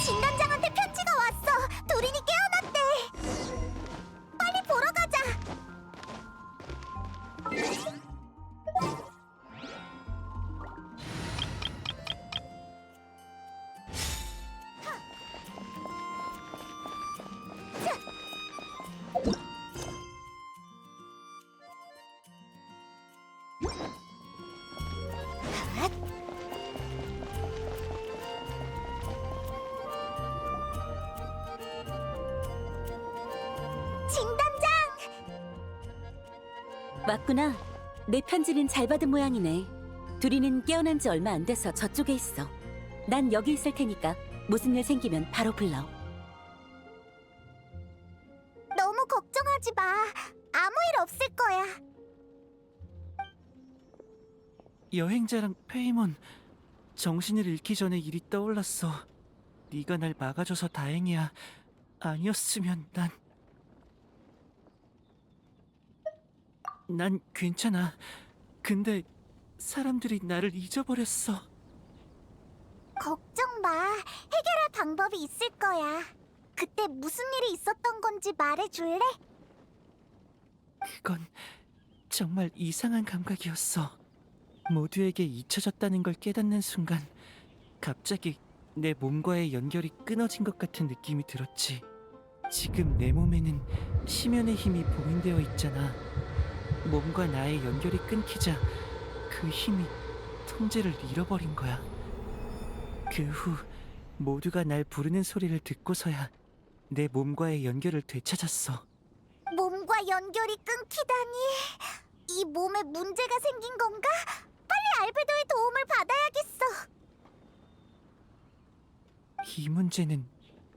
진단장한테 편지가 왔어. 도린이 깨어났대. 빨리 보러 가자. 진단장! 맞구나. 내 편지는 잘 받은 모양이네. 둘이는 깨어난 지 얼마 안 돼서 저쪽에 있어. 난 여기 있을 테니까 무슨 일 생기면 바로 불러. 너무 걱정하지 마. 아무 일 없을 거야. 여행자랑 페이몬, 정신을 잃기 전에 일이 떠올랐어. 네가 날 막아줘서 다행이야. 아니었으면 난 괜찮아. 근데 사람들이 나를 잊어버렸어. 걱정 마. 해결할 방법이 있을 거야. 그때 무슨 일이 있었던 건지 말해줄래? 그건 정말 이상한 감각이었어. 모두에게 잊혀졌다는 걸 깨닫는 순간 갑자기 내 몸과의 연결이 끊어진 것 같은 느낌이 들었지. 지금 내 몸에는 심연의 힘이 봉인되어 있잖아. 몸과 나의 연결이 끊기자 그 힘이 통제를 잃어버린 거야. 그 후 모두가 날 부르는 소리를 듣고서야 내 몸과의 연결을 되찾았어. 몸과 연결이 끊기다니. 이 몸에 문제가 생긴 건가? 빨리 알베도의 도움을 받아야겠어. 이 문제는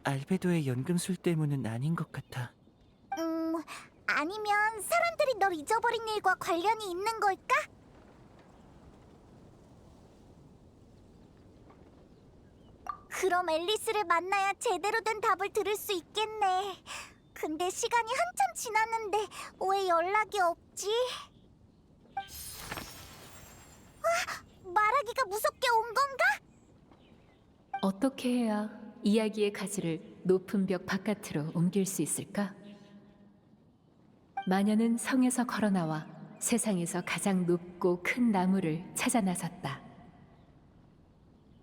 알베도의 연금술 때문은 아닌 것 같아. 아니면 사람들이 널 잊어버린 일과 관련이 있는 걸까? 그럼 앨리스를 만나야 제대로 된 답을 들을 수 있겠네. 근데 시간이 한참 지났는데 왜 연락이 없지? 말하기가 무섭게 온 건가? 어떻게 해야 이야기의 가지를 높은 벽 바깥으로 옮길 수 있을까? 마녀는 성에서 걸어나와 세상에서 가장 높고 큰 나무를 찾아 나섰다.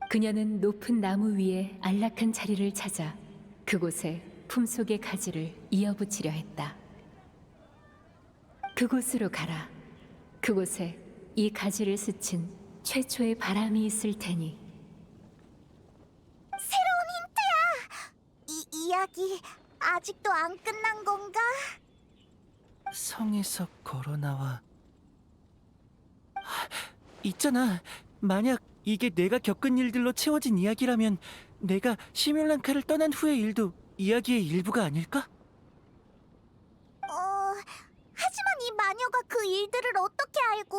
그녀는 높은 나무 위에 안락한 자리를 찾아 그곳에 품속의 가지를 이어붙이려 했다. 그곳으로 가라. 그곳에 이 가지를 스친 최초의 바람이 있을 테니. 새로운 힌트야! 이 이야기 아직도 안 끝난 건가? 성에서 걸어나와. 있잖아. 만약 이게 내가 겪은 일들로 채워진 이야기라면 내가 시뮬란카를 떠난 후의 일도 이야기의 일부가 아닐까? 하지만 이 마녀가 그 일들을 어떻게 알고?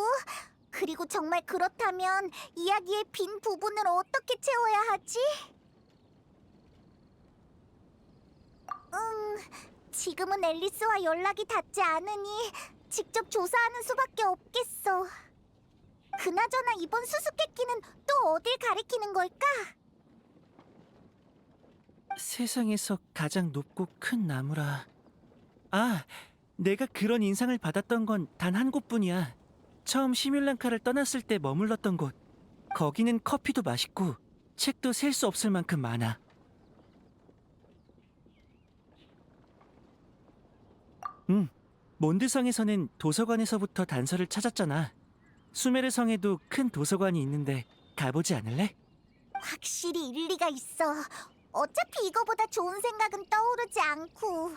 그리고 정말 그렇다면 이야기의 빈 부분을 어떻게 채워야 하지? 지금은 앨리스와 연락이 닿지 않으니 직접 조사하는 수밖에 없겠어. 그나저나 이번 수수께끼는 또 어딜 가리키는 걸까? 세상에서 가장 높고 큰 나무라. 아, 내가 그런 인상을 받았던 건 단 한 곳뿐이야. 처음 시뮬란카를 떠났을 때 머물렀던 곳. 거기는 커피도 맛있고 책도 셀 수 없을 만큼 많아. 몬드성에서는 도서관에서부터 단서를 찾았잖아. 수메르 성에도 큰 도서관이 있는데 가보지 않을래? 확실히 일리가 있어. 어차피 이거보다 좋은 생각은 떠오르지 않고.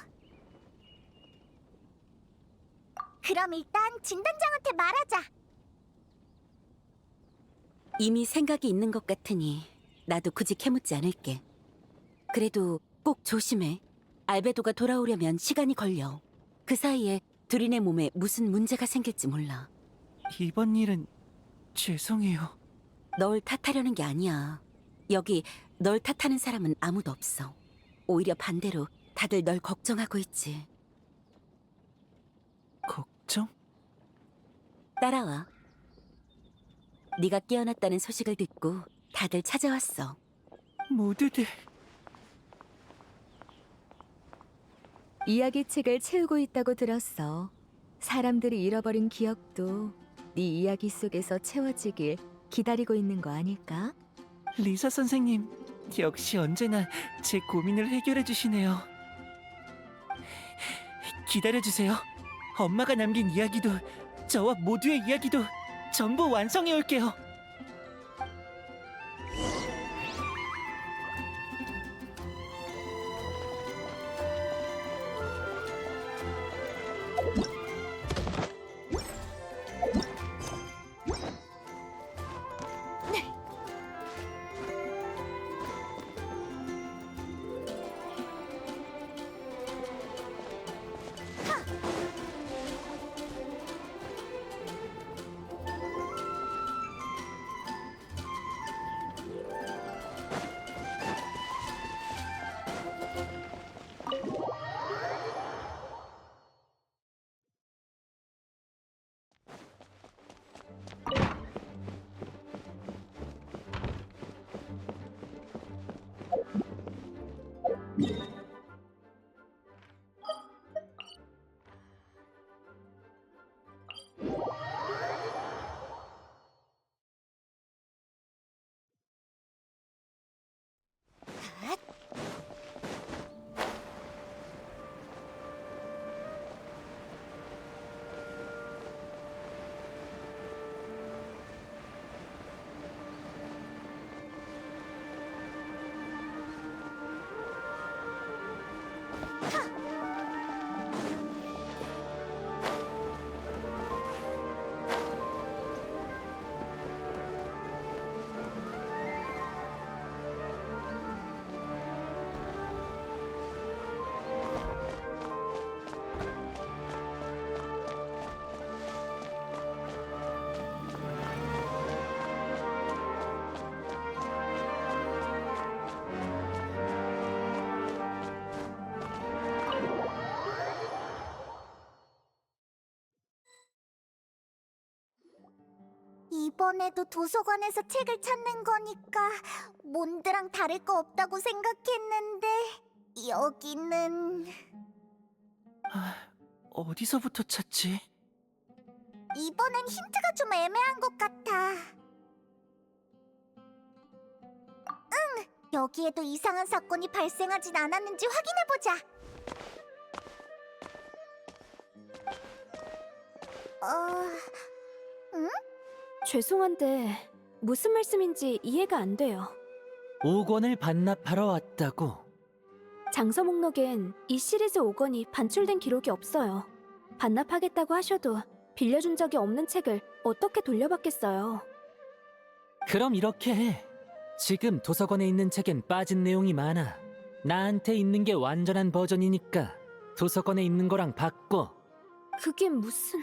그럼 일단 진단장한테 말하자. 이미 생각이 있는 것 같으니 나도 굳이 캐묻지 않을게. 그래도 꼭 조심해. 알베도가 돌아오려면 시간이 걸려. 그 사이에 둘이네 몸에 무슨 문제가 생길지 몰라. 이번 일은 죄송해요. 널 탓하려는 게 아니야. 여기 널 탓하는 사람은 아무도 없어. 오히려 반대로 다들 널 걱정하고 있지. 걱정? 따라와. 네가 깨어났다는 소식을 듣고 다들 찾아왔어. 모두들 이야기책을 채우고 있다고 들었어. 사람들이 잃어버린 기억도 네 이야기 속에서 채워지길 기다리고 있는 거 아닐까? 리사 선생님 역시 언제나 제 고민을 해결해 주시네요. 기다려 주세요. 엄마가 남긴 이야기도 저와 모두의 이야기도 전부 완성해 올게요. 이번에도 도서관에서 책을 찾는 거니까 몬드랑 다를 거 없다고 생각했는데 여기는 어디서부터 찾지? 이번엔 힌트가 좀 애매한 것 같아. 여기에도 이상한 사건이 발생하진 않았는지 확인해보자. 죄송한데 무슨 말씀인지 이해가 안 돼요. 5권을 반납하러 왔다고. 장서 목록엔 이 시리즈 5권이 반출된 기록이 없어요. 반납하겠다고 하셔도 빌려준 적이 없는 책을 어떻게 돌려받겠어요? 그럼 이렇게 해. 지금 도서관에 있는 책엔 빠진 내용이 많아. 나한테 있는 게 완전한 버전이니까 도서관에 있는 거랑 바꿔. 그게 무슨...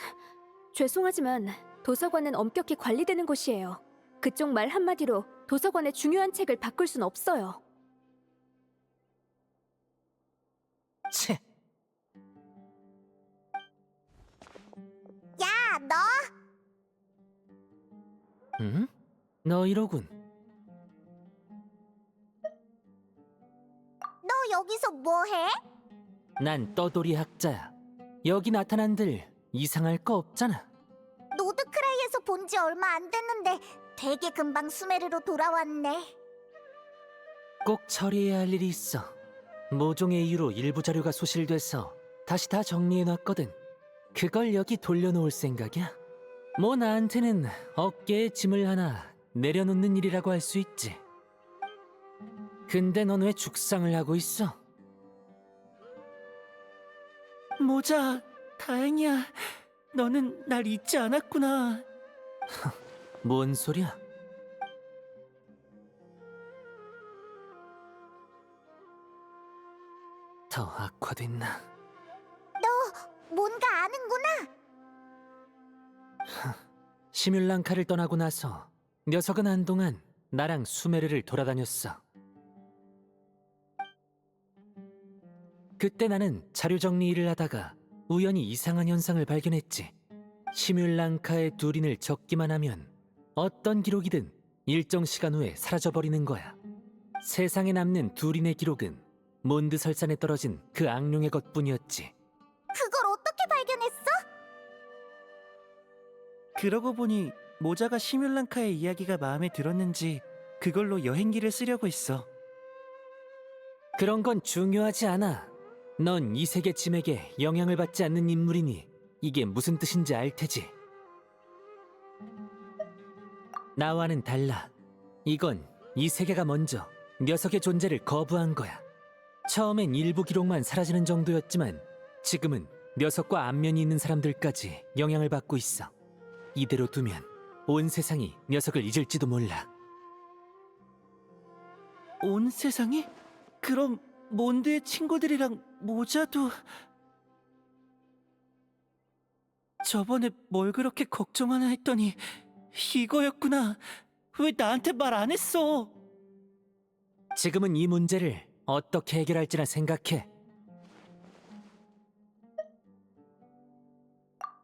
죄송하지만 도서관은 엄격히 관리되는 곳이에요. 그쪽 말 한마디로 도서관의 중요한 책을 바꿀 순 없어요. 채. 야, 너 응? 너희로군. 여기서 뭐해? 난 떠돌이 학자야. 여기 나타난들 이상할 거 없잖아. 노드크라이에서 본 지 얼마 안 됐는데 되게 금방 수메르로 돌아왔네. 꼭 처리해야 할 일이 있어. 모종의 이유로 일부 자료가 소실돼서 다시 다 정리해놨거든. 그걸 여기 돌려놓을 생각이야? 뭐 나한테는 어깨에 짐을 하나 내려놓는 일이라고 할 수 있지. 근데 넌 왜 죽상을 하고 있어? 모자, 다행이야. 너는 날 잊지 않았구나. 뭔 소리야? 더 악화됐나? 뭔가 아는구나. 시뮬랑카를 떠나고 나서 녀석은 한동안 나랑 수메르를 돌아다녔어. 그때 나는 자료 정리 일을 하다가 우연히 이상한 현상을 발견했지. 시뮬랑카의 두린을 적기만 하면 어떤 기록이든 일정 시간 후에 사라져버리는 거야. 세상에 남는 둘인의 기록은 몬드 설산에 떨어진 그 악룡의 것뿐이었지. 그걸 어떻게 발견했어? 그러고 보니 모자가 시뮬랑카의 이야기가 마음에 들었는지 그걸로 여행기를 쓰려고 했어. 그런 건 중요하지 않아. 넌 이 세계 짐에게 영향을 받지 않는 인물이니 이게 무슨 뜻인지 알 테지. 나와는 달라. 이건 이 세계가 먼저 녀석의 존재를 거부한 거야. 처음엔 일부 기록만 사라지는 정도였지만 지금은 녀석과 안면이 있는 사람들까지 영향을 받고 있어. 이대로 두면 온 세상이 녀석을 잊을지도 몰라. 온 세상이? 그럼 몬드의 친구들이랑 모자도... 저번에 뭘 그렇게 걱정하나 했더니 이거였구나. 왜 나한테 말 안 했어? 지금은 이 문제를 어떻게 해결할지나 생각해.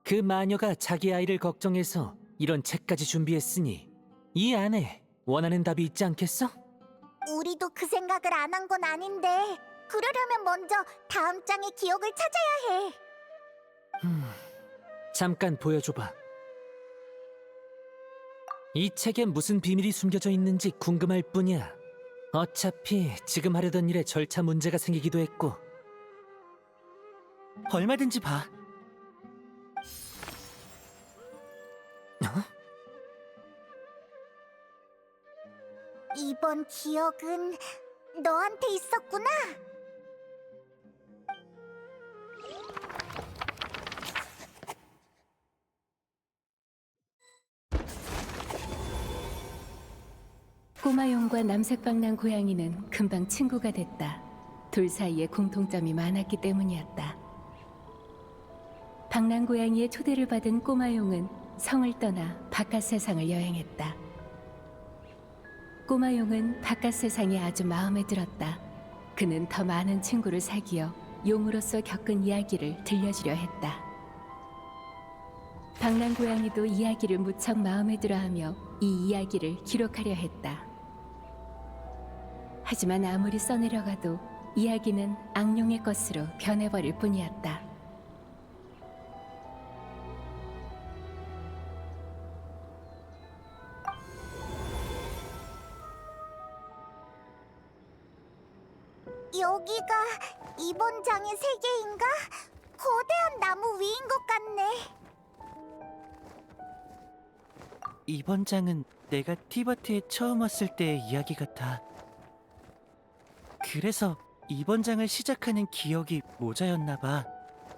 그 마녀가 자기 아이를 걱정해서 이런 책까지 준비했으니 이 안에 원하는 답이 있지 않겠어? 우리도 그 생각을 안 한 건 아닌데 그러려면 먼저 다음 장의 기억을 찾아야 해. 잠깐 보여줘봐. 이 책에 무슨 비밀이 숨겨져 있는지 궁금할 뿐이야. 어차피 지금 하려던 일에 절차 문제가 생기기도 했고. 얼마든지 봐. 이번 기억은 너한테 있었구나. 꼬마용과 남색방랑 고양이는 금방 친구가 됐다. 둘 사이에 공통점이 많았기 때문이었다. 방랑 고양이의 초대를 받은 꼬마용은 성을 떠나 바깥 세상을 여행했다. 꼬마용은 바깥 세상이 아주 마음에 들었다. 그는 더 많은 친구를 사귀어 용으로서 겪은 이야기를 들려주려 했다. 방랑 고양이도 이야기를 무척 마음에 들어하며 이 이야기를 기록하려 했다. 하지만 아무리 써내려가도 이야기는 악룡의 것으로 변해버릴 뿐이었다. 여기가 이번 장의 세계인가? 거대한 나무 위인 것 같네. 이번 장은 내가 티바트에 처음 왔을 때의 이야기 같아. 그래서 이번 장을 시작하는 기억이 모자였나 봐.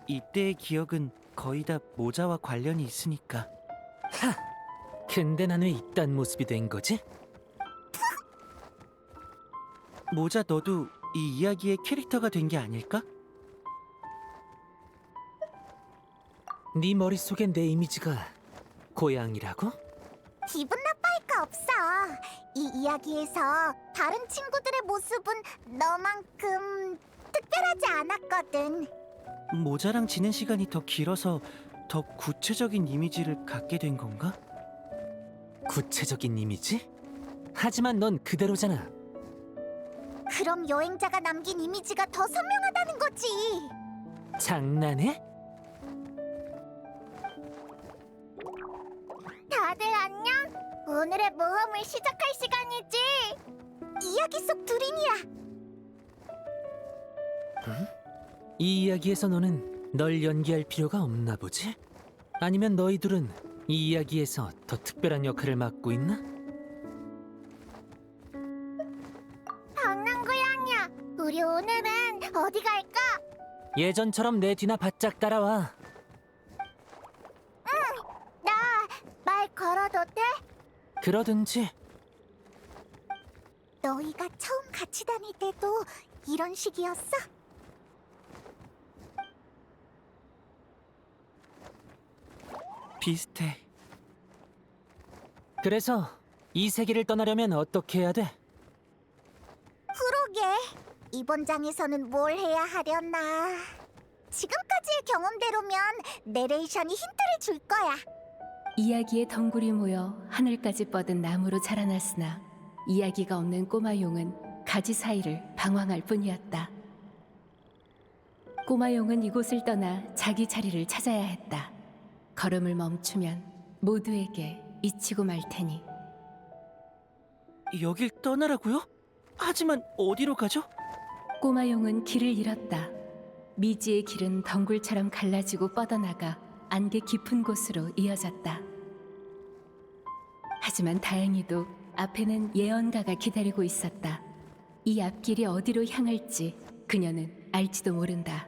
이때의 기억은 거의 다 모자와 관련이 있으니까. 근데 난 왜 이딴 모습이 된 거지? 모자 너도 이 이야기의 캐릭터가 된 게 아닐까? 네 머릿속엔 내 이미지가 고양이라고? 기분 나빠할 거 없어. 이 이야기에서 다른 친구들의 모습은 너만큼 특별하지 않았거든. 모자랑 지낸 시간이 더 길어서 더 구체적인 이미지를 갖게 된 건가? 구체적인 이미지? 하지만 넌 그대로잖아. 그럼 여행자가 남긴 이미지가 더 선명하다는 거지. 장난해? 다들 안녕? 오늘의 모험을 시작할 시간이지. 이야기 속 둘이니야. 이 이야기에서 너는 널 연기할 필요가 없나 보지? 아니면 너희 둘은 이 이야기에서 더 특별한 역할을 맡고 있나? 방랑고양이야. 우리 오늘은 어디 갈까? 예전처럼 내 뒤나 바짝 따라와. 나 말 걸어도 돼? 그러든지. 너희가 처음 같이 다닐 때도 이런 식이었어? 비슷해. 그래서 이 세계를 떠나려면 어떻게 해야 돼? 그러게. 이번 장에서는 뭘 해야 하려나. 지금까지의 경험대로면 내레이션이 힌트를 줄 거야. 이야기의 덩굴이 모여 하늘까지 뻗은 나무로 자라났으나 이야기가 없는 꼬마용은 가지 사이를 방황할 뿐이었다. 꼬마용은 이곳을 떠나 자기 자리를 찾아야 했다. 걸음을 멈추면 모두에게 잊히고 말 테니. 여길 떠나라고요? 하지만 어디로 가죠? 꼬마용은 길을 잃었다. 미지의 길은 덩굴처럼 갈라지고 뻗어나가 안개 깊은 곳으로 이어졌다. 하지만 다행히도 앞에는 예언가가 기다리고 있었다. 이 앞길이 어디로 향할지 그녀는 알지도 모른다.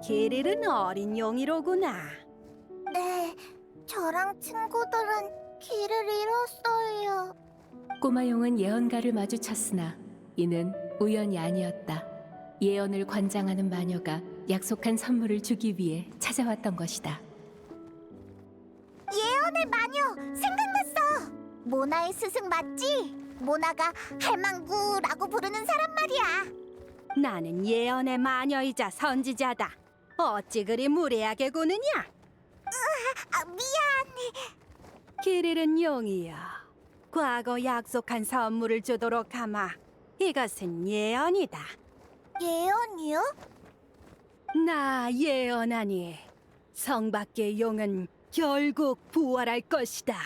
게릴은 어린 용이로구나. 네, 저랑 친구들은 길을 잃었어요. 꼬마용은 예언가를 마주쳤으나 이는 우연이 아니었다. 예언을 관장하는 마녀가 약속한 선물을 주기 위해 찾아왔던 것이다. 예언의 마녀, 생각났어! 모나의 스승 맞지? 모나가 할망구라고 부르는 사람 말이야. 나는 예언의 마녀이자 선지자다. 어찌 그리 무례하게 구느냐? 미안. 게릴은 용이여. 과거 약속한 선물을 주도록 하마. 이것은 예언이다. 예언이요? 나 예언하니 성 밖의 용은 결국 부활할 것이다.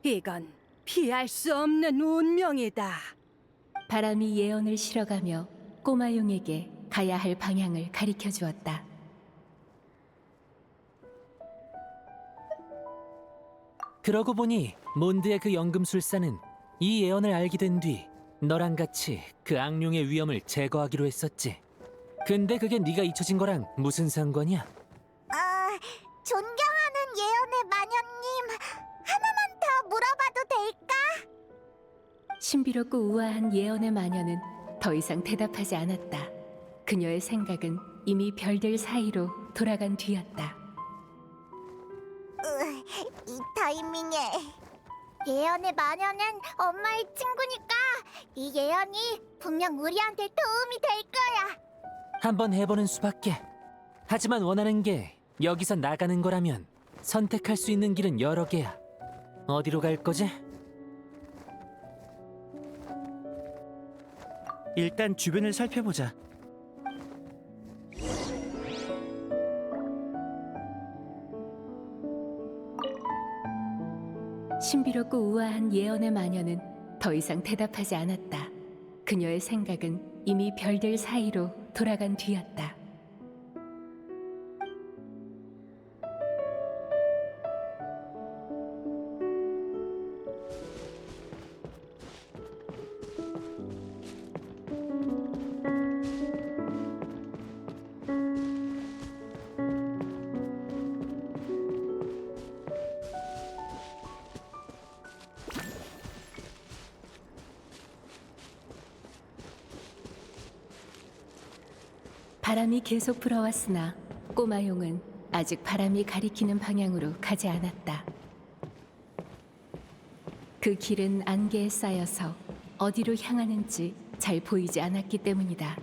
이건 피할 수 없는 운명이다. 바람이 예언을 실어가며 꼬마용에게 가야 할 방향을 가리켜 주었다. 그러고 보니 몬드의 그 연금술사는 이 예언을 알게 된 뒤 너랑 같이 그 악룡의 위험을 제거하기로 했었지. 근데 그게 네가 잊혀진 거랑 무슨 상관이야? 존경하는 예언의 마녀님, 하나만 더 물어봐도 될까? 신비롭고 우아한 예언의 마녀는 더 이상 대답하지 않았다. 그녀의 생각은 이미 별들 사이로 돌아간 뒤였다. 이 타이밍에 예언의 마녀는 엄마의 친구니까 이 예언이 분명 우리한테 도움이 될 거야. 한번 해보는 수밖에. 하지만 원하는 게 여기서 나가는 거라면 선택할 수 있는 길은 여러 개야. 어디로 갈 거지? 일단 주변을 살펴보자. 신비롭고 우아한 예언의 마녀는 더 이상 대답하지 않았다. 그녀의 생각은 이미 별들 사이로 돌아간 뒤였다. 바람이 계속 불어왔으나 꼬마용은 아직 바람이 가리키는 방향으로 가지 않았다. 그 길은 안개에 쌓여서 어디로 향하는지 잘 보이지 않았기 때문이다.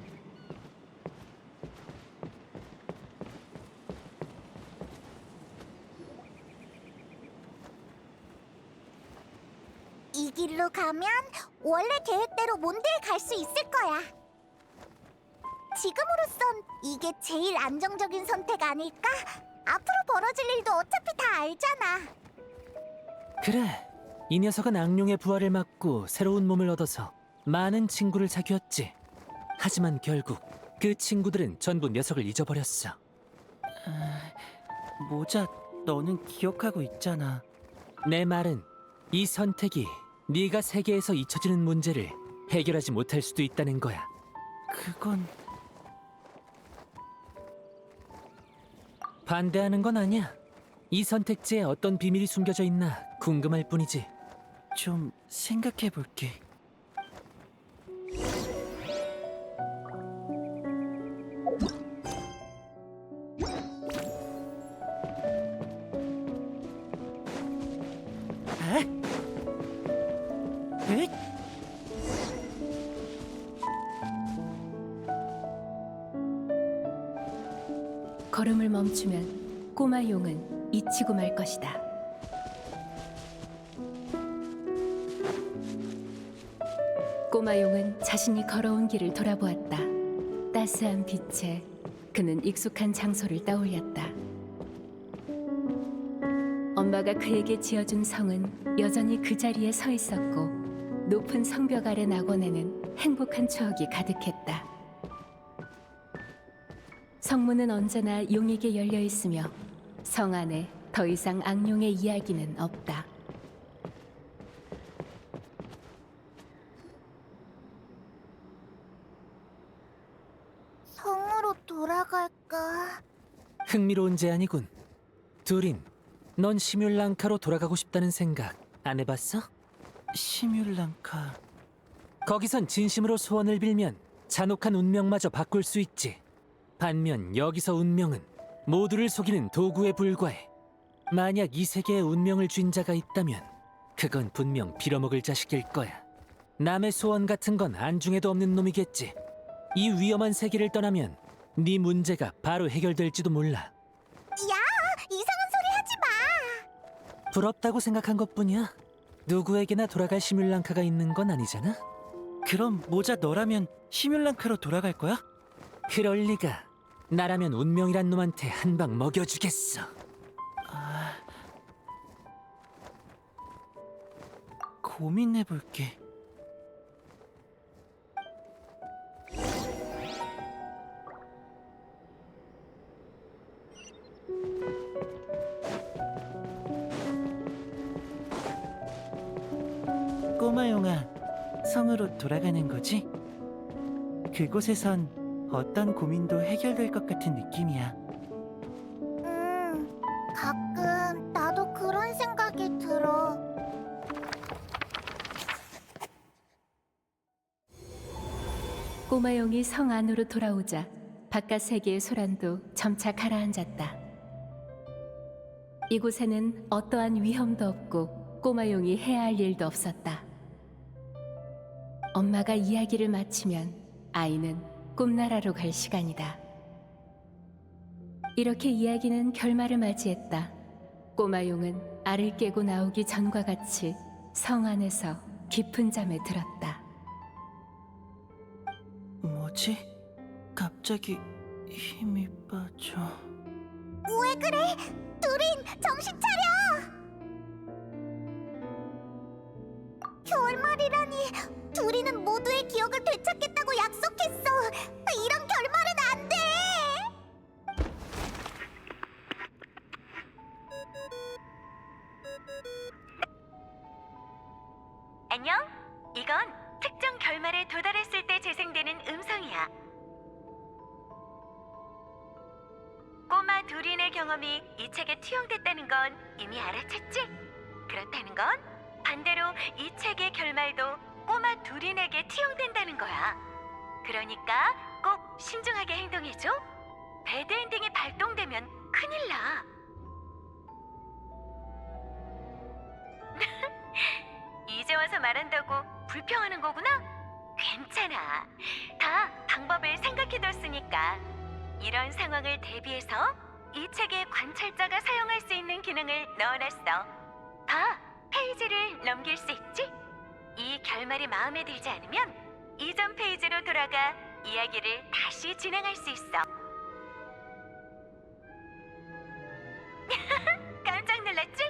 이 길로 가면 원래 계획대로 몬드에 갈 수 있을 거야. 지금으로선 이게 제일 안정적인 선택 아닐까? 앞으로 벌어질 일도 어차피 다 알잖아. 그래, 이 녀석은 악룡의 부활을 막고 새로운 몸을 얻어서 많은 친구를 사귀었지. 하지만 결국 그 친구들은 전부 녀석을 잊어버렸어. 모자, 너는 기억하고 있잖아. 내 말은 이 선택이 네가 세계에서 잊혀지는 문제를 해결하지 못할 수도 있다는 거야. 그건... 반대하는 건 아니야. 이 선택지에 어떤 비밀이 숨겨져 있나 궁금할 뿐이지. 좀 생각해 볼게. 아? 으잇! 걸음을 멈추면 꼬마 용은 잊히고 말 것이다. 꼬마 용은 자신이 걸어온 길을 돌아보았다. 따스한 빛에 그는 익숙한 장소를 떠올렸다. 엄마가 그에게 지어준 성은 여전히 그 자리에 서 있었고 높은 성벽 아래 낙원에는 행복한 추억이 가득했다. 성문은 언제나 용에게 열려 있으며 성 안에 더 이상 악룡의 이야기는 없다. 성으로 돌아갈까? 흥미로운 제안이군. 두린, 넌 시뮬랑카로 돌아가고 싶다는 생각 안 해봤어? 시뮬랑카. 거기선 진심으로 소원을 빌면 잔혹한 운명마저 바꿀 수 있지. 반면 여기서 운명은 모두를 속이는 도구에 불과해. 만약 이 세계에 운명을 쥔 자가 있다면 그건 분명 빌어먹을 자식일 거야. 남의 소원 같은 건 안중에도 없는 놈이겠지. 이 위험한 세계를 떠나면 네 문제가 바로 해결될지도 몰라. 야, 이상한 소리 하지 마. 부럽다고 생각한 것뿐이야. 누구에게나 돌아갈 시뮬랑카가 있는 건 아니잖아. 그럼 모자 너라면 시뮬랑카로 돌아갈 거야? 그럴 리가. 나라면 운명이란 놈한테 한 방 먹여주겠어. 고민해볼게. 꼬마 용아, 성으로 돌아가는 거지? 그곳에선 어떤 고민도 해결될 것 같은 느낌이야. 가끔 나도 그런 생각이 들어. 꼬마 용이 성 안으로 돌아오자 바깥 세계의 소란도 점차 가라앉았다. 이곳에는 어떠한 위험도 없고 꼬마 용이 해야 할 일도 없었다. 엄마가 이야기를 마치면 아이는 꿈나라로 갈 시간이다. 이렇게 이야기는 결말을 맞이했다. 꼬마 용은 알을 깨고 나오기 전과 같이 성 안에서 깊은 잠에 들었다. 뭐지? 갑자기 힘이 빠져. 왜 그래? 두린, 정신 차려! 결말이라니, 두린은 모두의 기억을 되찾겠다고 약속했어. 이런 결말은 안 돼! 안녕? 이건 특정 결말에 도달했을 때 재생되는 음성이야. 꼬마 두린의 경험이 이 책에 투영됐다는 건 이미 알아챘지? 그렇다는 건 반대로 이 책의 결말도 꼬마 두린에게 투영된다는 거야. 그러니까 꼭 신중하게 행동해줘. 배드엔딩이 발동되면 큰일 나. 이제 와서 말한다고 불평하는 거구나? 괜찮아. 다 방법을 생각해뒀으니까. 이런 상황을 대비해서 이 책에 관찰자가 사용할 수 있는 기능을 넣어놨어. 봐, 페이지를 넘길 수 있지? 이 결말이 마음에 들지 않으면 이전 페이지로 돌아가 이야기를 다시 진행할 수 있어. 깜짝 놀랐지?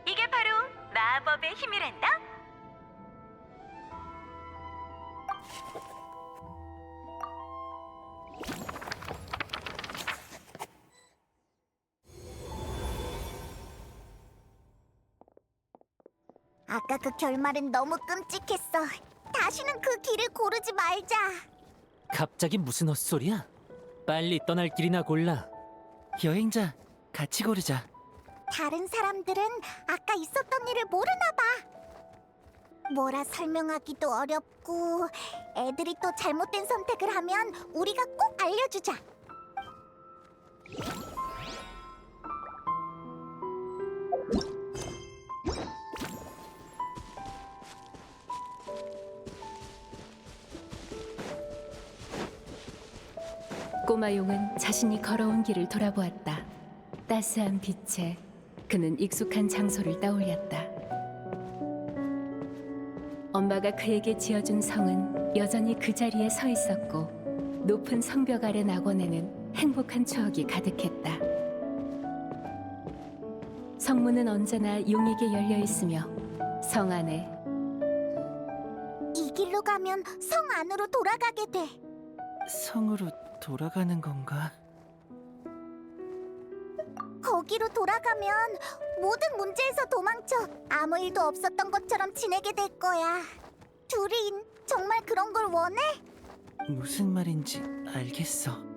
이게 바로 마법의 힘이란다. 아까 그 결말은 너무 끔찍했어. 다시는 그 길을 고르지 말자. 갑자기 무슨 헛소리야? 빨리 떠날 길이나 골라. 여행자, 같이 고르자. 다른 사람들은 아까 있었던 일을 모르나 봐. 뭐라 설명하기도 어렵고 애들이 또 잘못된 선택을 하면 우리가 꼭 알려주자. 꼬마용은 자신이 걸어온 길을 돌아보았다. 따스한 빛에 그는 익숙한 장소를 떠올렸다. 엄마가 그에게 지어준 성은 여전히 그 자리에 서 있었고 높은 성벽 아래 낙원에는 행복한 추억이 가득했다. 성문은 언제나 용에게 열려 있으며 성 안에 이 길로 가면 성 안으로 돌아가게 돼. 성으로 돌아가는 건가? 거기로 돌아가면 모든 문제에서 도망쳐 아무 일도 없었던 것처럼 지내게 될 거야. 둘이 정말 그런 걸 원해? 무슨 말인지 알겠어.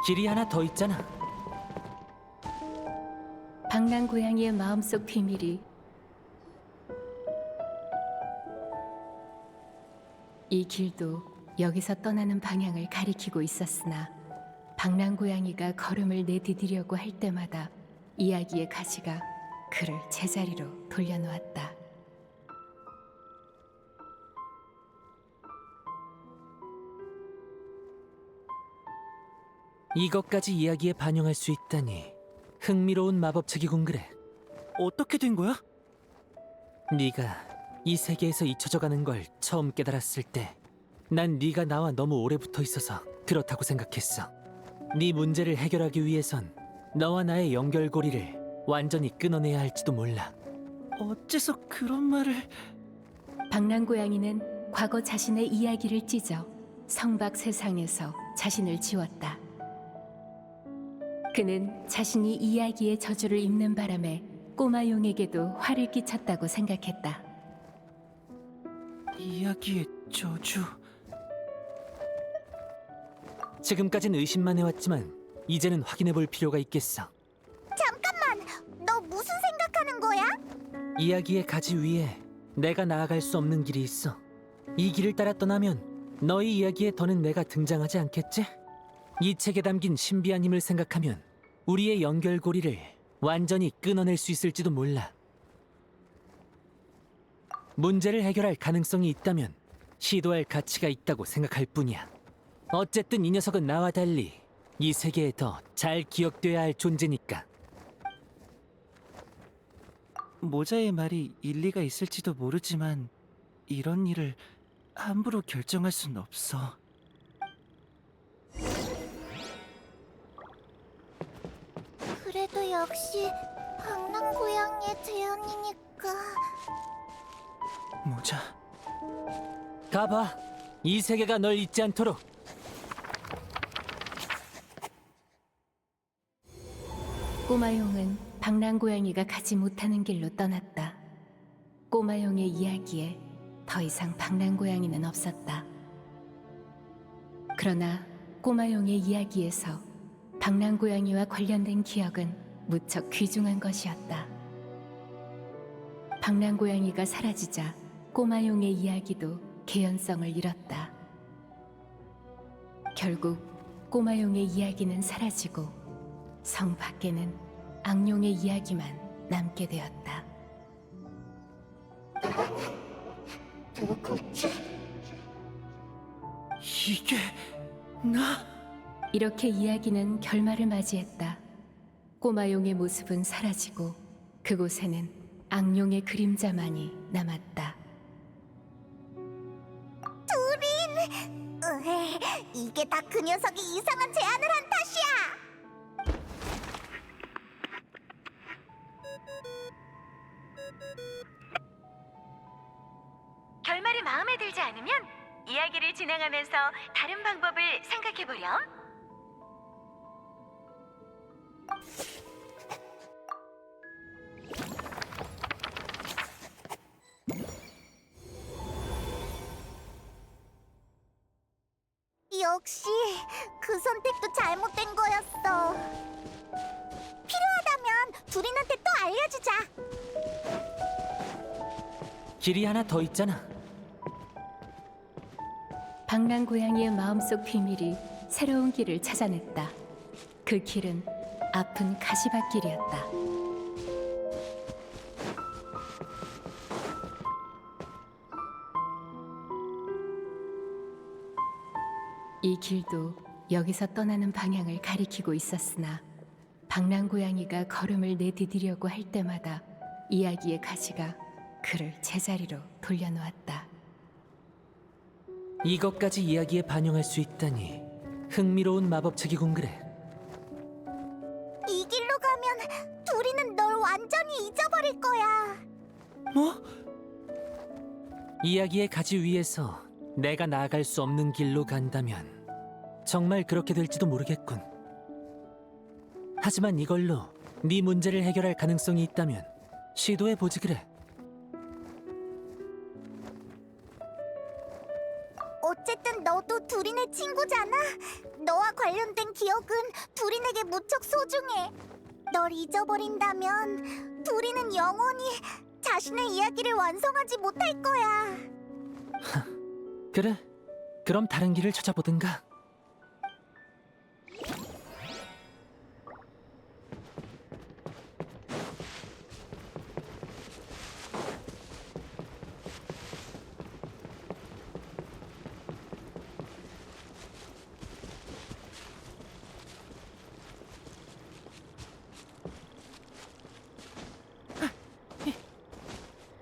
길이 하나 더 있잖아. 방랑고양이의 마음속 비밀이 이 길도 여기서 떠나는 방향을 가리키고 있었으나 방랑고양이가 걸음을 내디디려고 할 때마다 이야기의 가시가 그를 제자리로 돌려놓았다. 이것까지 이야기에 반영할 수 있다니 흥미로운 마법책이군 그래. 어떻게 된 거야? 네가 이 세계에서 잊혀져가는 걸 처음 깨달았을 때 난 네가 나와 너무 오래 붙어 있어서 그렇다고 생각했어. 네 문제를 해결하기 위해선 너와 나의 연결고리를 완전히 끊어내야 할지도 몰라. 어째서 그런 말을... 방랑고양이는 과거 자신의 이야기를 찢어 성박 세상에서 자신을 지웠다. 그는 자신이 이야기의 저주를 입는 바람에 꼬마용에게도 화를 끼쳤다고 생각했다. 이야기의 저주... 지금까진 의심만 해왔지만 이제는 확인해볼 필요가 있겠어. 잠깐만! 너 무슨 생각하는 거야? 이야기의 가지 위에 내가 나아갈 수 없는 길이 있어. 이 길을 따라 떠나면 너희 이야기에 더는 내가 등장하지 않겠지? 이 책에 담긴 신비한 힘을 생각하면 우리의 연결고리를 완전히 끊어낼 수 있을지도 몰라. 문제를 해결할 가능성이 있다면 시도할 가치가 있다고 생각할 뿐이야. 어쨌든 이 녀석은 나와 달리 이 세계에 더 잘 기억돼야 할 존재니까. 모자의 말이 일리가 있을지도 모르지만 이런 일을 함부로 결정할 순 없어. 그래도 역시 방랑고양이의 제안이니까. 모자... 가봐. 이 세계가 널 잊지 않도록. 꼬마용은 방랑고양이가 가지 못하는 길로 떠났다. 꼬마용의 이야기에 더 이상 방랑고양이는 없었다. 그러나 꼬마용의 이야기에서 방랑고양이와 관련된 기억은 무척 귀중한 것이었다. 방랑고양이가 사라지자 꼬마용의 이야기도 개연성을 잃었다. 결국 꼬마용의 이야기는 사라지고 성 밖에는 악룡의 이야기만 남게 되었다. 이게... 나... 이렇게 이야기는 결말을 맞이했다. 꼬마용의 모습은 사라지고 그곳에는 악룡의 그림자만이 남았다. 이게 다 그 녀석이 이상한 제안을 한 탓이야! 결말이 마음에 들지 않으면 이야기를 진행하면서 다른 방법을 생각해보렴. 역시 그 선택도 잘못된 거였어. 필요하다면 둘인한테 또 알려주자. 길이 하나 더 있잖아. 방랑고양이의 마음속 비밀이 새로운 길을 찾아냈다. 그 길은 아픈 가시밭길이었다. 이 길도 여기서 떠나는 방향을 가리키고 있었으나 방랑고양이가 걸음을 내디디려고 할 때마다 이야기의 가시가 그를 제자리로 돌려놓았다. 이것까지 이야기에 반영할 수 있다니 흥미로운 마법책이군 그래. 이 길로 가면 둘이는 널 완전히 잊어버릴 거야. 뭐? 이야기의 가지 위에서 내가 나아갈 수 없는 길로 간다면 정말 그렇게 될지도 모르겠군. 하지만 이걸로 네 문제를 해결할 가능성이 있다면 시도해보지 그래. 어쨌든 너도 둘이네 친구잖아. 너와 관련된 기억은 둘이에게 무척 소중해. 널 잊어버린다면 둘이는 영원히 자신의 이야기를 완성하지 못할 거야. 그래, 그럼 다른 길을 찾아보든가.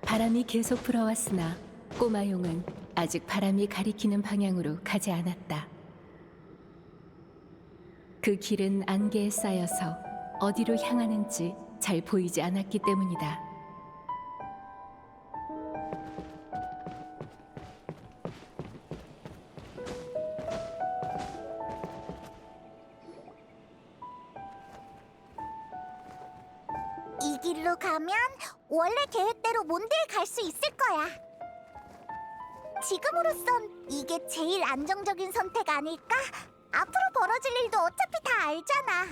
바람이 계속 불어왔으나 꼬마용은 아직 바람이 가리키는 방향으로 가지 않았다. 그 길은 안개에 쌓여서 어디로 향하는지 잘 보이지 않았기 때문이다. 이 길로 가면 원래 계획대로 몬드에 갈 수 있을 거야. 지금으로선 이게 제일 안정적인 선택 아닐까? 앞으로 벌어질 일도 어차피 다 알잖아.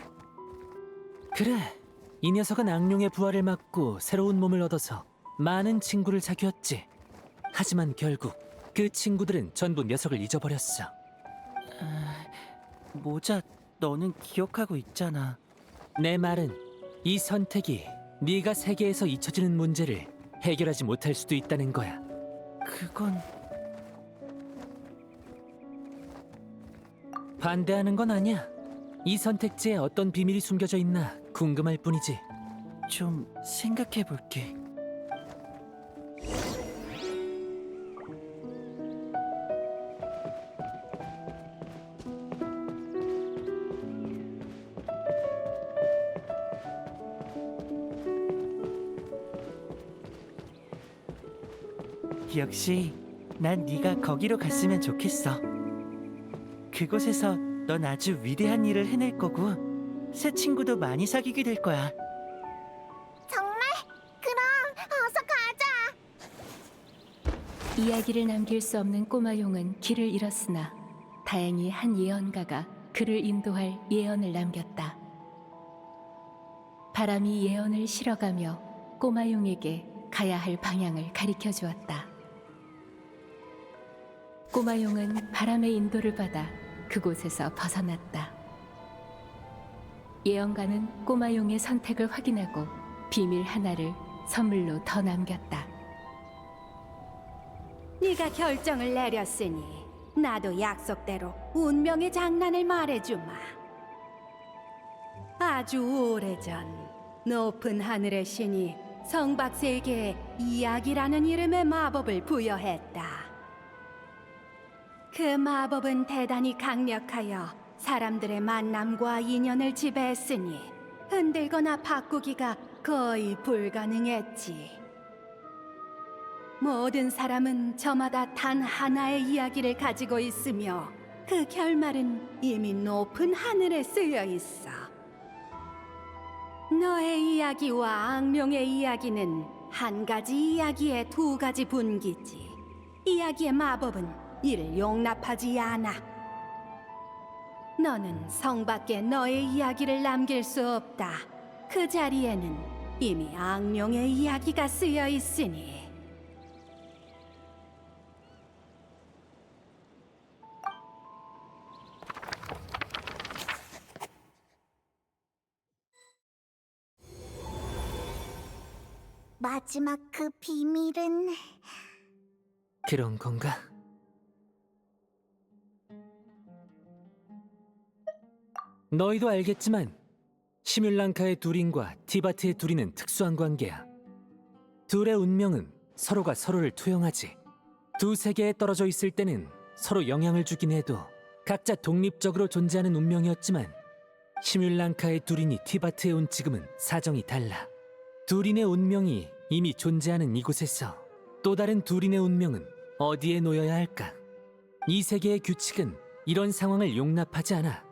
그래, 이 녀석은 악룡의 부활을 막고 새로운 몸을 얻어서 많은 친구를 사귀었지. 하지만 결국 그 친구들은 전부 녀석을 잊어버렸어. 모자, 너는 기억하고 있잖아. 내 말은 이 선택이 네가 세계에서 잊혀지는 문제를 해결하지 못할 수도 있다는 거야. 그건 반대하는 건 아니야. 이 선택지에 어떤 비밀이 숨겨져 있나 궁금할 뿐이지. 좀 생각해 볼게. 역시 난 네가 거기로 갔으면 좋겠어. 그곳에서 넌 아주 위대한 일을 해낼 거고 새 친구도 많이 사귀게 될 거야. 정말? 그럼 어서 가자. 이야기를 남길 수 없는 꼬마용은 길을 잃었으나 다행히 한 예언가가 그를 인도할 예언을 남겼다. 바람이 예언을 실어가며 꼬마용에게 가야 할 방향을 가리켜 주었다. 꼬마용은 바람의 인도를 받아 그곳에서 벗어났다. 예언가는 꼬마용의 선택을 확인하고 비밀 하나를 선물로 더 남겼다. 네가 결정을 내렸으니 나도 약속대로 운명의 장난을 말해주마. 아주 오래전 높은 하늘의 신이 성박세에게 이야기라는 이름의 마법을 부여했다. 그 마법은 대단히 강력하여 사람들의 만남과 인연을 지배했으니 흔들거나 바꾸기가 거의 불가능했지. 모든 사람은 저마다 단 하나의 이야기를 가지고 있으며 그 결말은 이미 높은 하늘에 쓰여 있어. 너의 이야기와 악령의 이야기는 한 가지 이야기의 두 가지 분기지. 이야기의 마법은 이를 용납하지 않아. 너는 성 밖에 너의 이야기를 남길 수 없다. 그 자리에는 이미 악령의 이야기가 쓰여 있으니. 마지막 그 비밀은 그런 건가? 너희도 알겠지만 시뮬랑카의 두린과 티바트의 두린은 특수한 관계야. 둘의 운명은 서로가 서로를 투영하지. 두 세계에 떨어져 있을 때는 서로 영향을 주긴 해도 각자 독립적으로 존재하는 운명이었지만 시뮬랑카의 두린이 티바트에 온 지금은 사정이 달라. 두린의 운명이 이미 존재하는 이곳에서 또 다른 두린의 운명은 어디에 놓여야 할까? 이 세계의 규칙은 이런 상황을 용납하지 않아.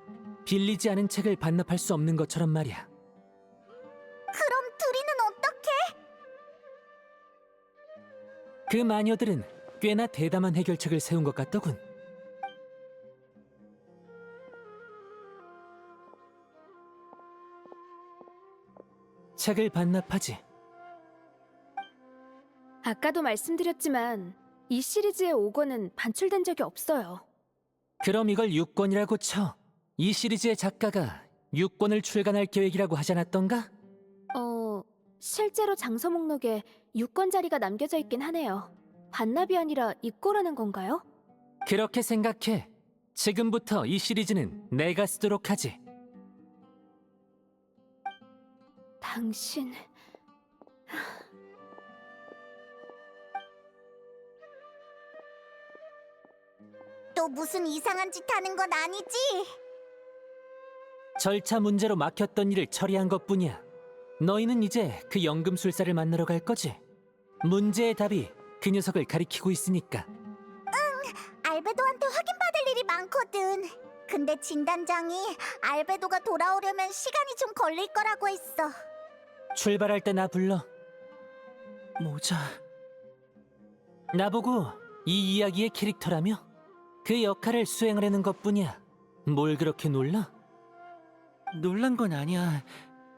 빌리지 않은 책을 반납할 수 없는 것처럼 말이야. 그럼 둘이는 어떻게? 그 마녀들은 꽤나 대담한 해결책을 세운 것 같더군. 책을 반납하지. 아까도 말씀드렸지만 이 시리즈의 5권은 반출된 적이 없어요. 그럼 이걸 6권이라고 쳐. 이 시리즈의 작가가 6권을 출간할 계획이라고 하지 않았던가? 실제로 장서 목록에 6권 자리가 남겨져 있긴 하네요. 반납이 아니라 입고라는 건가요? 그렇게 생각해. 지금부터 이 시리즈는 내가 쓰도록 하지. 당신... 또 무슨 이상한 짓 하는 건 아니지? 절차 문제로 막혔던 일을 처리한 것뿐이야. 너희는 이제 그 연금술사를 만나러 갈 거지? 문제의 답이 그 녀석을 가리키고 있으니까. 알베도한테 확인받을 일이 많거든. 근데 진단장이 알베도가 돌아오려면 시간이 좀 걸릴 거라고 했어. 출발할 때 나 불러. 모자. 나보고 이 이야기의 캐릭터라며? 그 역할을 수행하려는 것뿐이야. 뭘 그렇게 놀라? 놀란 건 아니야.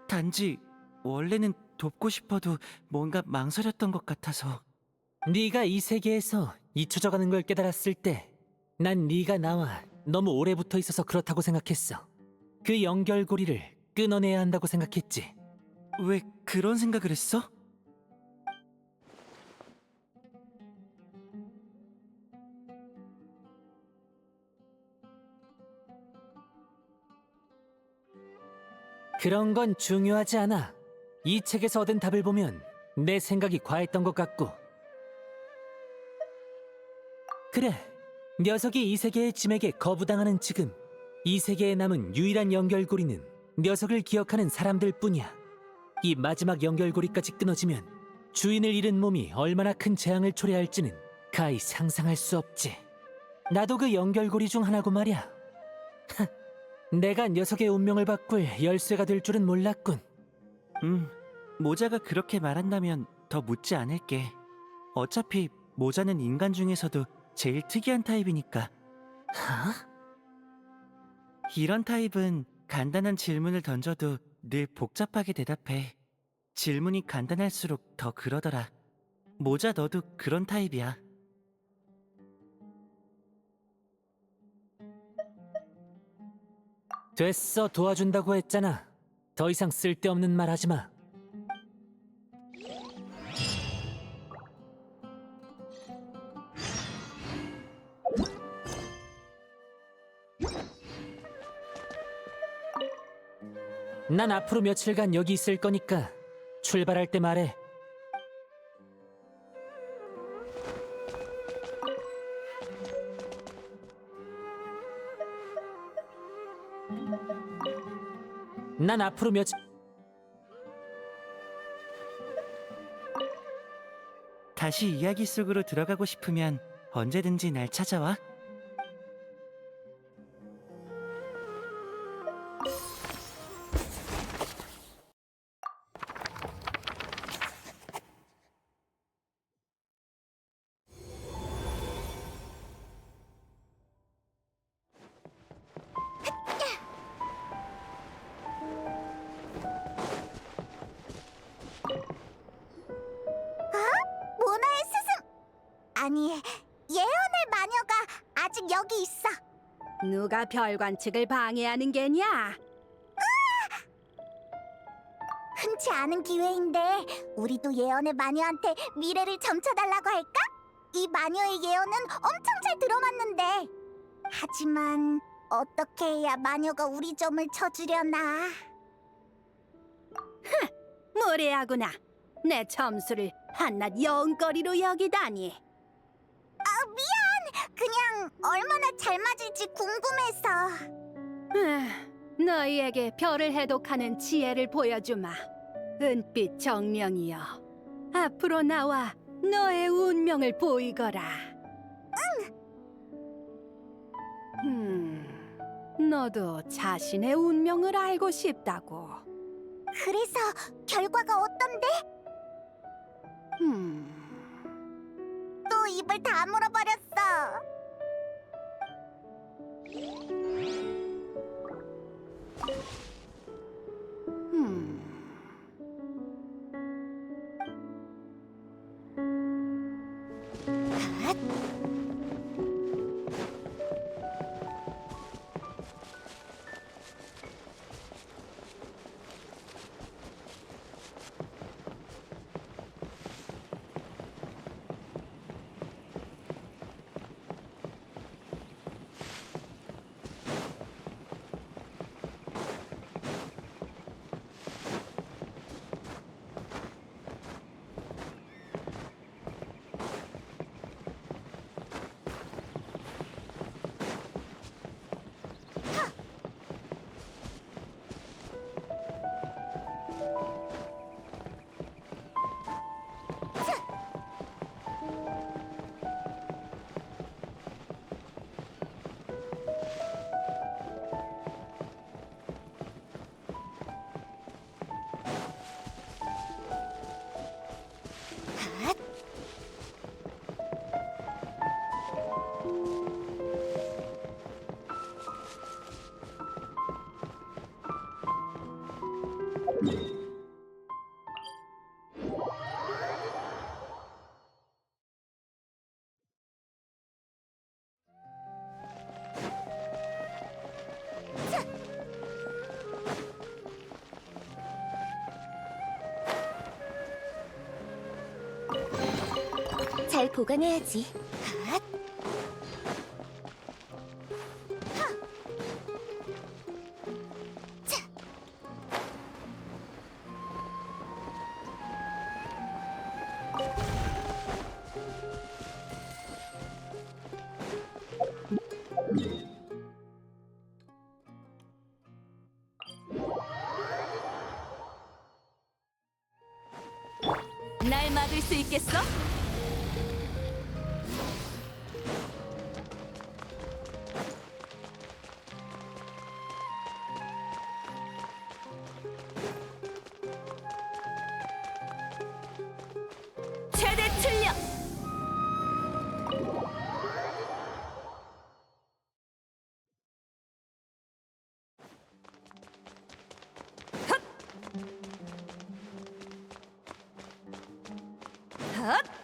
단지 원래는 돕고 싶어도 뭔가 망설였던 것 같아서. 네가 이 세계에서 잊혀져가는 걸 깨달았을 때 난 네가 나와 너무 오래 붙어 있어서 그렇다고 생각했어. 그 연결고리를 끊어내야 한다고 생각했지. 왜 그런 생각을 했어? 그런 건 중요하지 않아. 이 책에서 얻은 답을 보면 내 생각이 과했던 것 같고. 그래, 녀석이 이 세계의 짐에게 거부당하는 지금 이 세계에 남은 유일한 연결고리는 녀석을 기억하는 사람들 뿐이야. 이 마지막 연결고리까지 끊어지면 주인을 잃은 몸이 얼마나 큰 재앙을 초래할지는 가히 상상할 수 없지. 나도 그 연결고리 중 하나고 말이야. 내가 녀석의 운명을 바꿀 열쇠가 될 줄은 몰랐군. 모자가 그렇게 말한다면 더 묻지 않을게. 어차피 모자는 인간 중에서도 제일 특이한 타입이니까. 이런 타입은 간단한 질문을 던져도 늘 복잡하게 대답해. 질문이 간단할수록 더 그러더라. 모자 너도 그런 타입이야. 됐어, 도와준다고 했잖아. 더 이상 쓸데없는 말 하지 마. 난 앞으로 며칠간 여기 있을 거니까 출발할 때 말해. 난 앞으로 다시 이야기 속으로 들어가고 싶으면 언제든지 날 찾아와. 여기 있어. 누가 별 관측을 방해하는 게냐? 흔치 않은 기회인데 우리도 예언의 마녀한테 미래를 점쳐달라고 할까? 이 마녀의 예언은 엄청 잘 들어맞는데. 하지만 어떻게 해야 마녀가 우리 점을 쳐주려나? 무례하구나. 내 점수를 한낱 여운거리로 여기다니. 미안. 그냥 얼마나 잘 맞을지 궁금해서. 너희에게 별을 해독하는 지혜를 보여주마. 은빛 정령이여, 앞으로 나와 너의 운명을 보이거라. 너도 자신의 운명을 알고 싶다고. 그래서 결과가 어떤데? 또 입을 다물어 버렸어. 잘 보관해야지. 날 막을 수 있겠어? 최대 출력! 헛! 헛!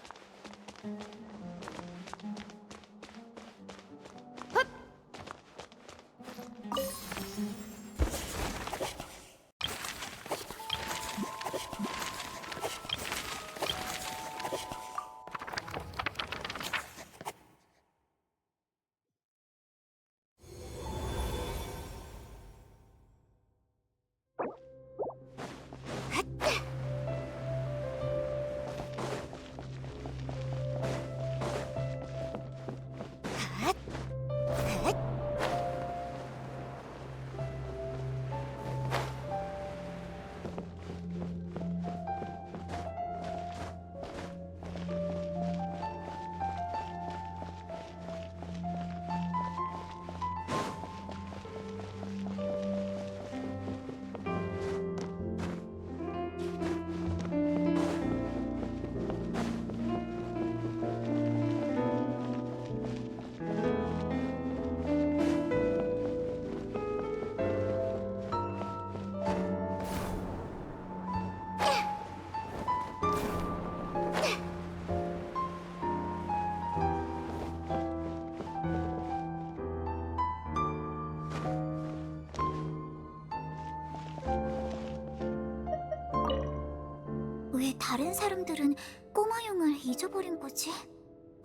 왜 다른 사람들은 꼬마용을 잊어버린 거지?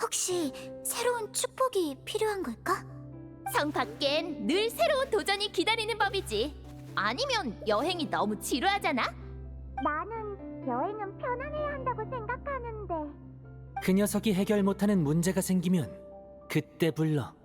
혹시 새로운 축복이 필요한 걸까? 성 밖엔 늘 새로운 도전이 기다리는 법이지. 아니면 여행이 너무 지루하잖아? 나는 여행은 편안해야 한다고 생각하는데. 그 녀석이 해결 못하는 문제가 생기면 그때 불러.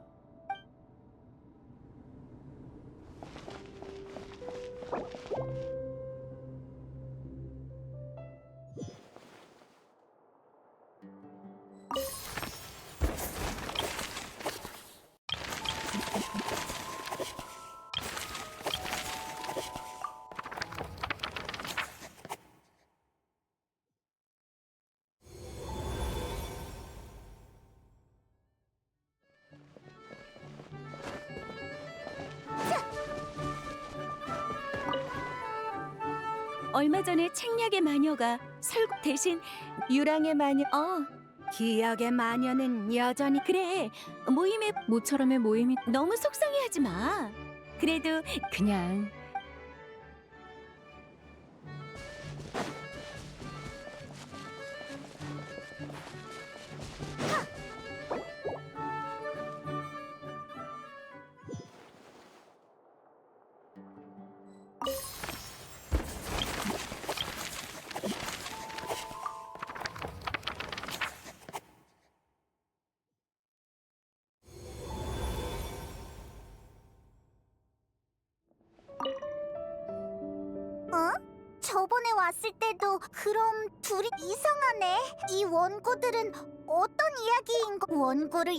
얼마 전에 책략의 마녀가 설국 대신 유랑의 마녀 기억의 마녀는 여전히 그래 모임에 모처럼의 모임이 너무 속상해하지 마. 그래도 그냥 저번에 왔을 때도 그럼 둘이 이상하네. 이 원고들은 어떤 이야기인 거? 원고를